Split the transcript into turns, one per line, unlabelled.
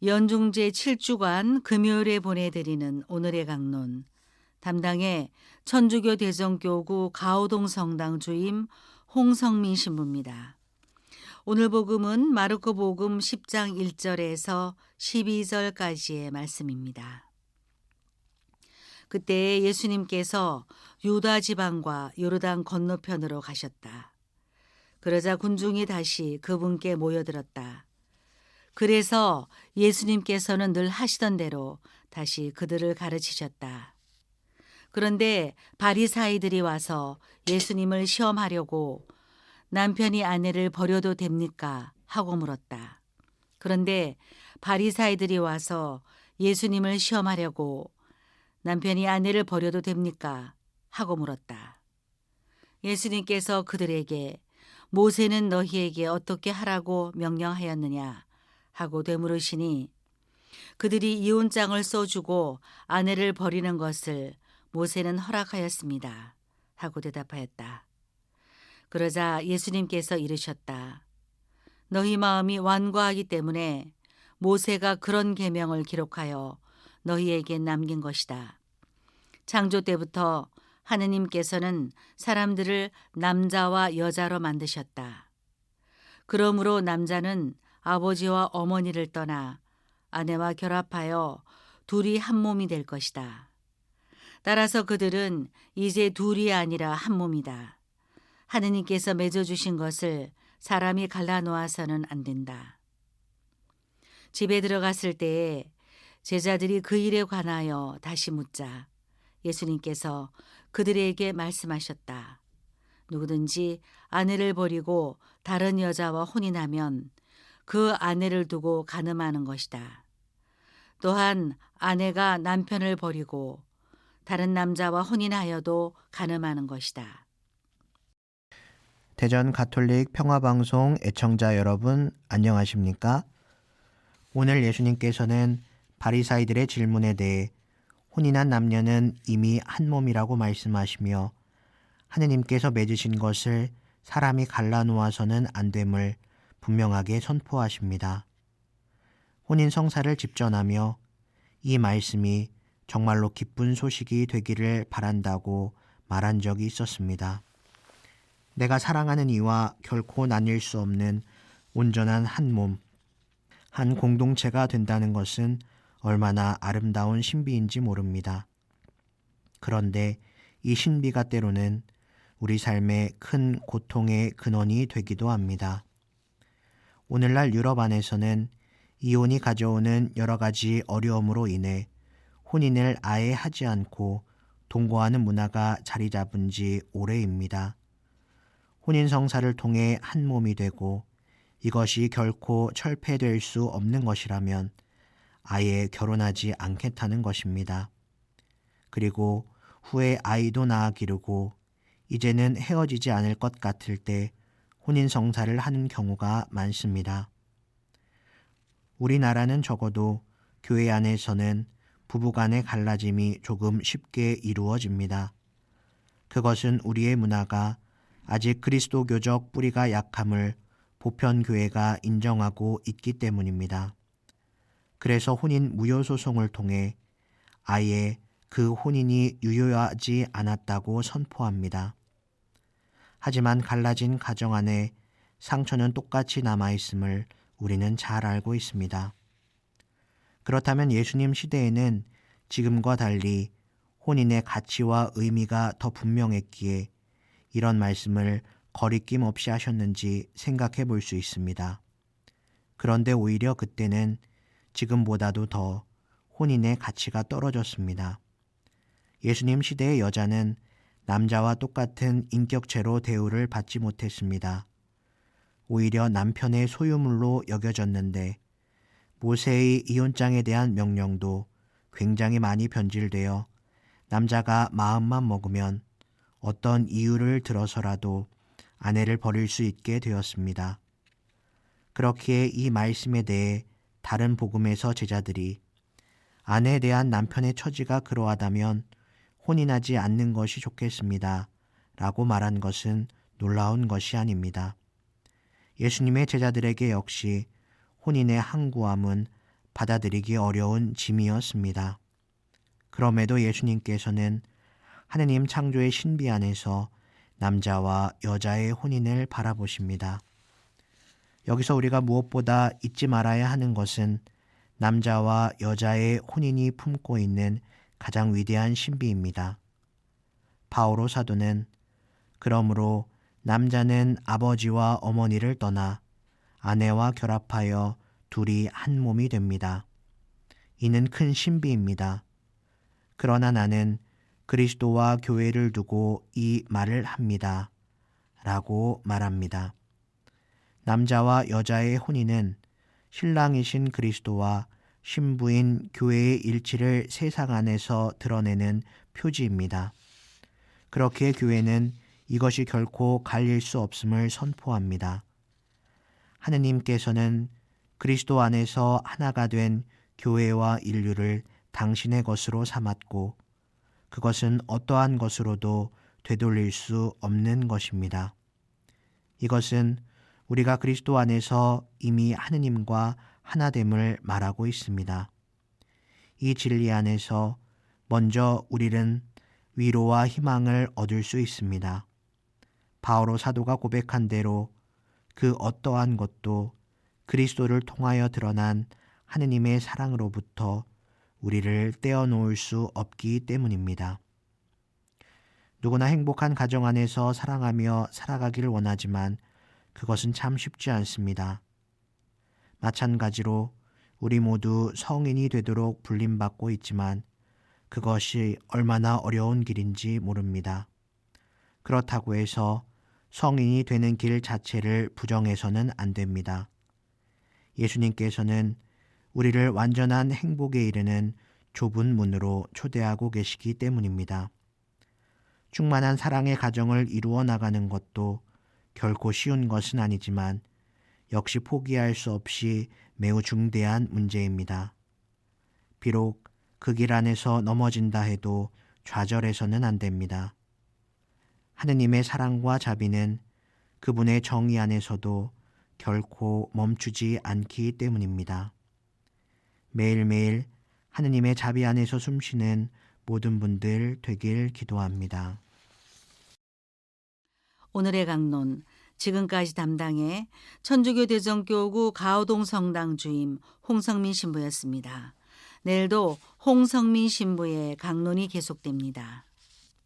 연중제 7주간 금요일에 보내드리는 오늘의 강론. 담당의 천주교 대전교구 가오동 성당 주임 홍성민 신부입니다. 오늘 복음은 마르코 복음 10장 1절에서 12절까지의 말씀입니다. 그때 예수님께서 유다 지방과 요르단 건너편으로 가셨다. 그러자 군중이 다시 그분께 모여들었다. 그래서 예수님께서는 늘 하시던 대로 다시 그들을 가르치셨다. 그런데 바리사이들이 와서 예수님을 시험하려고 남편이 아내를 버려도 됩니까? 하고 물었다. 그런데 바리사이들이 와서 예수님을 시험하려고 남편이 아내를 버려도 됩니까? 하고 물었다. 예수님께서 그들에게 모세는 너희에게 어떻게 하라고 명령하였느냐? 하고 되물으시니 그들이 이혼장을 써주고 아내를 버리는 것을 모세는 허락하였습니다. 하고 대답하였다. 그러자 예수님께서 이르셨다. 너희 마음이 완고하기 때문에 모세가 그런 계명을 기록하여 너희에게 남긴 것이다. 창조 때부터 하느님께서는 사람들을 남자와 여자로 만드셨다. 그러므로 남자는 아버지와 어머니를 떠나 아내와 결합하여 둘이 한 몸이 될 것이다. 따라서 그들은 이제 둘이 아니라 한 몸이다. 하느님께서 맺어주신 것을 사람이 갈라놓아서는 안 된다. 집에 들어갔을 때에 제자들이 그 일에 관하여 다시 묻자 예수님께서 그들에게 말씀하셨다. 누구든지 아내를 버리고 다른 여자와 혼인하면 그 아내를 두고 간음하는 것이다. 또한 아내가 남편을 버리고 다른 남자와 혼인하여도 간음하는 것이다.
대전 가톨릭 평화방송 애청자 여러분 안녕하십니까? 오늘 예수님께서는 바리사이들의 질문에 대해 혼인한 남녀는 이미 한 몸이라고 말씀하시며 하느님께서 맺으신 것을 사람이 갈라놓아서는 안 됨을 분명하게 선포하십니다. 혼인 성사를 집전하며 이 말씀이 정말로 기쁜 소식이 되기를 바란다고 말한 적이 있었습니다. 내가 사랑하는 이와 결코 나뉠 수 없는 온전한 한 몸, 한 공동체가 된다는 것은 얼마나 아름다운 신비인지 모릅니다. 그런데 이 신비가 때로는 우리 삶의 큰 고통의 근원이 되기도 합니다. 오늘날 유럽 안에서는 이혼이 가져오는 여러 가지 어려움으로 인해 혼인을 아예 하지 않고 동거하는 문화가 자리 잡은 지 오래입니다. 혼인 성사를 통해 한 몸이 되고 이것이 결코 철폐될 수 없는 것이라면 아예 결혼하지 않겠다는 것입니다. 그리고 후에 아이도 낳아 기르고 이제는 헤어지지 않을 것 같을 때 혼인 성사를 하는 경우가 많습니다. 우리나라는 적어도 교회 안에서는 부부간의 갈라짐이 조금 쉽게 이루어집니다. 그것은 우리의 문화가 아직 그리스도교적 뿌리가 약함을 보편교회가 인정하고 있기 때문입니다. 그래서 혼인 무효소송을 통해 아예 그 혼인이 유효하지 않았다고 선포합니다. 하지만 갈라진 가정 안에 상처는 똑같이 남아있음을 우리는 잘 알고 있습니다. 그렇다면 예수님 시대에는 지금과 달리 혼인의 가치와 의미가 더 분명했기에 이런 말씀을 거리낌 없이 하셨는지 생각해 볼 수 있습니다. 그런데 오히려 그때는 지금보다도 더 혼인의 가치가 떨어졌습니다. 예수님 시대의 여자는 남자와 똑같은 인격체로 대우를 받지 못했습니다. 오히려 남편의 소유물로 여겨졌는데 모세의 이혼장에 대한 명령도 굉장히 많이 변질되어 남자가 마음만 먹으면 어떤 이유를 들어서라도 아내를 버릴 수 있게 되었습니다. 그렇기에 이 말씀에 대해 다른 복음에서 제자들이 아내에 대한 남편의 처지가 그러하다면 혼인하지 않는 것이 좋겠습니다. 라고 말한 것은 놀라운 것이 아닙니다. 예수님의 제자들에게 역시 혼인의 항구함은 받아들이기 어려운 짐이었습니다. 그럼에도 예수님께서는 하느님 창조의 신비 안에서 남자와 여자의 혼인을 바라보십니다. 여기서 우리가 무엇보다 잊지 말아야 하는 것은 남자와 여자의 혼인이 품고 있는 가장 위대한 신비입니다. 바오로 사도는 그러므로 남자는 아버지와 어머니를 떠나 아내와 결합하여 둘이 한 몸이 됩니다. 이는 큰 신비입니다. 그러나 나는 그리스도와 교회를 두고 이 말을 합니다. 라고 말합니다. 남자와 여자의 혼인은 신랑이신 그리스도와 신부인 교회의 일치를 세상 안에서 드러내는 표지입니다. 그렇기에 교회는 이것이 결코 갈릴 수 없음을 선포합니다. 하느님께서는 그리스도 안에서 하나가 된 교회와 인류를 당신의 것으로 삼았고 그것은 어떠한 것으로도 되돌릴 수 없는 것입니다. 이것은 우리가 그리스도 안에서 이미 하느님과 하나됨을 말하고 있습니다. 이 진리 안에서 먼저 우리는 위로와 희망을 얻을 수 있습니다. 바오로 사도가 고백한 대로 그 어떠한 것도 그리스도를 통하여 드러난 하느님의 사랑으로부터 우리를 떼어놓을 수 없기 때문입니다. 누구나 행복한 가정 안에서 사랑하며 살아가기를 원하지만 그것은 참 쉽지 않습니다. 마찬가지로 우리 모두 성인이 되도록 불림받고 있지만 그것이 얼마나 어려운 길인지 모릅니다. 그렇다고 해서 성인이 되는 길 자체를 부정해서는 안 됩니다. 예수님께서는 우리를 완전한 행복에 이르는 좁은 문으로 초대하고 계시기 때문입니다. 충만한 사랑의 가정을 이루어 나가는 것도 결코 쉬운 것은 아니지만 역시 포기할 수 없이 매우 중대한 문제입니다. 비록 그 길 안에서 넘어진다 해도 좌절해서는 안 됩니다. 하느님의 사랑과 자비는 그분의 정의 안에서도 결코 멈추지 않기 때문입니다. 매일매일 하느님의 자비 안에서 숨쉬는 모든 분들 되길 기도합니다.
오늘의 강론, 지금까지 담당해 천주교 대전교구 가오동 성당 주임 홍성민 신부였습니다. 내일도 홍성민 신부의 강론이 계속됩니다.